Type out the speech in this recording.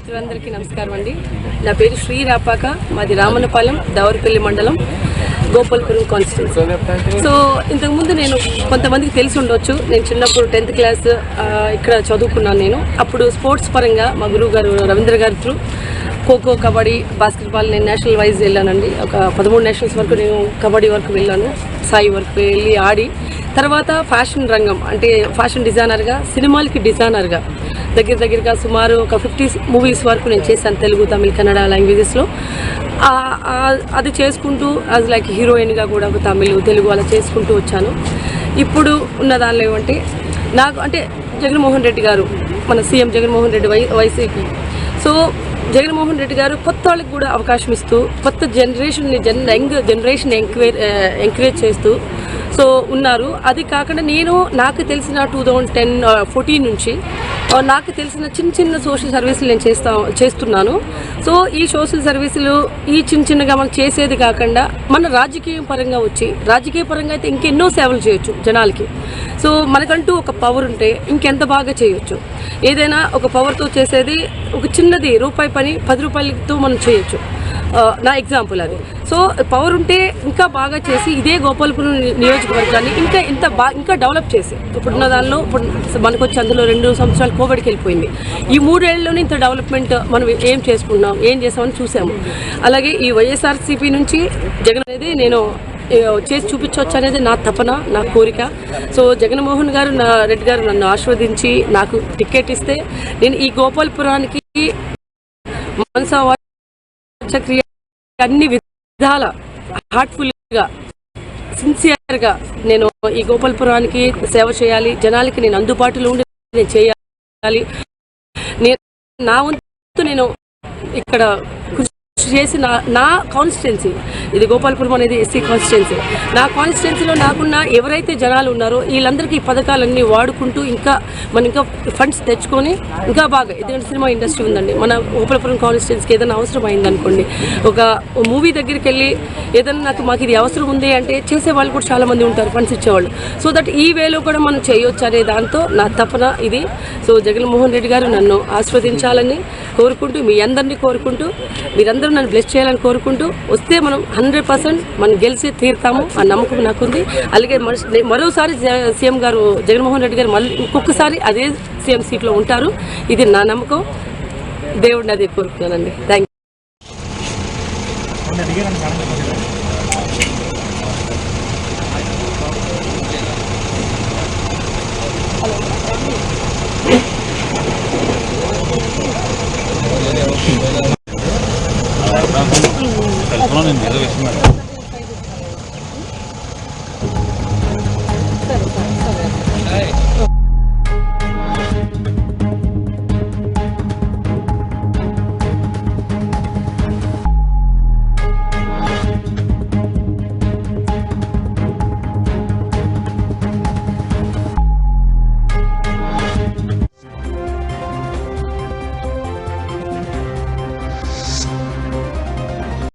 మిత్రులందరికీ నమస్కారం అండి. నా పేరు శ్రీ రాపాక, మాది రామన్నపాలెం, దౌర్పల్లి మండలం, గోపాల్పురం కాన్స్టిట్యూన్సీ. సో ఇంతకుముందు నేను కొంతమందికి తెలిసి ఉండొచ్చు, నేను చిన్నప్పుడు 10th క్లాస్ ఇక్కడ చదువుకున్నాను. నేను అప్పుడు స్పోర్ట్స్ పరంగా మా గురువు గారు రవీంద్ర గారి త్రూ ఖోఖో, కబడ్డీ, బాస్కెట్బాల్ నేను నేషనల్ వైజ్ వెళ్ళానండి. ఒక 13 నేషనల్స్ వరకు నేను కబడ్డీ వరకు వెళ్ళాను, సాయి వరకు వెళ్ళి ఆడి తర్వాత ఫ్యాషన్ రంగం అంటే ఫ్యాషన్ డిజైనర్గా, సినిమాలకి డిజైనర్గా దగ్గరగా సుమారు ఒక 50 మూవీస్ వరకు నేను చేశాను, తెలుగు, తమిళ్, కన్నడ లాంగ్వేజెస్లో. అది చేసుకుంటూ యాజ్ లైక్ హీరోయిన్గా కూడా ఒక తమిళ్, తెలుగు అలా చేసుకుంటూ వచ్చాను. ఇప్పుడు ఉన్న దానిలో ఏమంటే నాకు అంటే జగన్మోహన్ రెడ్డి గారు, మన CM Jaganmohan Reddy YCP. So Jaganmohan Reddy గారు కొత్త వాళ్ళకి కూడా అవకాశం ఇస్తూ కొత్త జనరేషన్ని యంగ్ జనరేషన్ ఎంకరేజ్ చేస్తూ సో ఉన్నారు. అది కాకుండా నాకు తెలిసిన 2014 నుంచి నాకు తెలిసిన చిన్న సోషల్ సర్వీసులు నేను చేస్తున్నాను. సో ఈ సోషల్ సర్వీసులు ఈ చిన్నగా మనం చేసేది కాకుండా మన రాజకీయ పరంగా అయితే ఇంకెన్నో సేవలు చేయొచ్చు జనాలకి. సో మనకంటూ ఒక పవర్ ఉంటే ఇంకెంత బాగా చేయొచ్చు. ఏదైనా ఒక పవర్తో చేసేది ఒక చిన్నది రూపాయి పని 10 రూపాయలతో మనం చేయొచ్చు. నా ఎగ్జాంపుల్ అది. సో పవర్ ఉంటే ఇంకా బాగా చేసి ఇదే గోపాల్పురం నియోజకవర్గాన్ని ఇంకా డెవలప్ చేసి ఇప్పుడున్న దానిలో ఇప్పుడు మనకు వచ్చి అందులో 2 సంవత్సరాలు కోవిడ్కి వెళ్ళిపోయింది. ఈ 3 ఏళ్లలోనే ఇంత డెవలప్మెంట్ మనం ఏం చేసుకున్నాం, ఏం చేసామని చూసాము. అలాగే ఈ వైఎస్ఆర్సీపీ నుంచి జగన్ అనేది నేను చేసి చూపించవచ్చు అనేది నా తపన, నా కోరిక. సో జగన్మోహన్ గారు రెడ్డి గారు నన్ను ఆశీర్వదించి నాకు టికెట్ ఇస్తే నేను ఈ గోపాల్పురానికి మనసావాచక్రియ అన్ని విధాల హార్ట్ఫుల్గా సిన్సియర్గా నేను ఈ గోపాల్పురానికి సేవ చేయాలి, జనాలకి నేను అందుబాటులో ఉండి నేను చేయాలి. నా వంతు నేను ఇక్కడ చేసి నా కాన్స్టిట్యున్సీ ఇది గోపాల్పురం అనేది ఎస్సీ కాన్స్టిట్యున్సీ. నా కాన్స్టిట్యున్సీలో నాకున్న ఎవరైతే జనాలు ఉన్నారో వీళ్ళందరికీ ఈ పథకాలన్నీ వాడుకుంటూ మనం ఇంకా ఫండ్స్ తెచ్చుకొని ఇంకా బాగా, ఎందుకంటే సినిమా ఇండస్ట్రీ ఉందండి మన గోపాల్పురం కాన్స్టిట్యున్సీకి. ఏదైనా అవసరం అయిందనుకోండి, ఒక మూవీ దగ్గరికి వెళ్ళి ఏదైనా మాకు ఇది అవసరం ఉంది అంటే చేసేవాళ్ళు కూడా చాలామంది ఉంటారు, ఫండ్స్ ఇచ్చేవాళ్ళు. సో దట్ ఈ వేలో కూడా మనం చేయొచ్చు అనే దాంతో నా తపన ఇది. సో జగన్మోహన్ రెడ్డి గారు నన్ను ఆస్వాదించాలని కోరుకుంటూ, మీ అందరినీ కోరుకుంటూ, మీరందరూ నన్ను బ్లెస్ చేయాలని కోరుకుంటూ వస్తే మనం 100% మనం గెలిచి తీరుతాము ఆ నమ్మకం నాకుంది. అలాగే మరోసారి సీఎం గారు జగన్మోహన్ రెడ్డి గారు మళ్ళీ ఇంకొకసారి అదే సీఎం సీట్లో ఉంటారు, ఇది నా నమ్మకం. దేవుడిని అదే కోరుకున్నానండి. Thank you.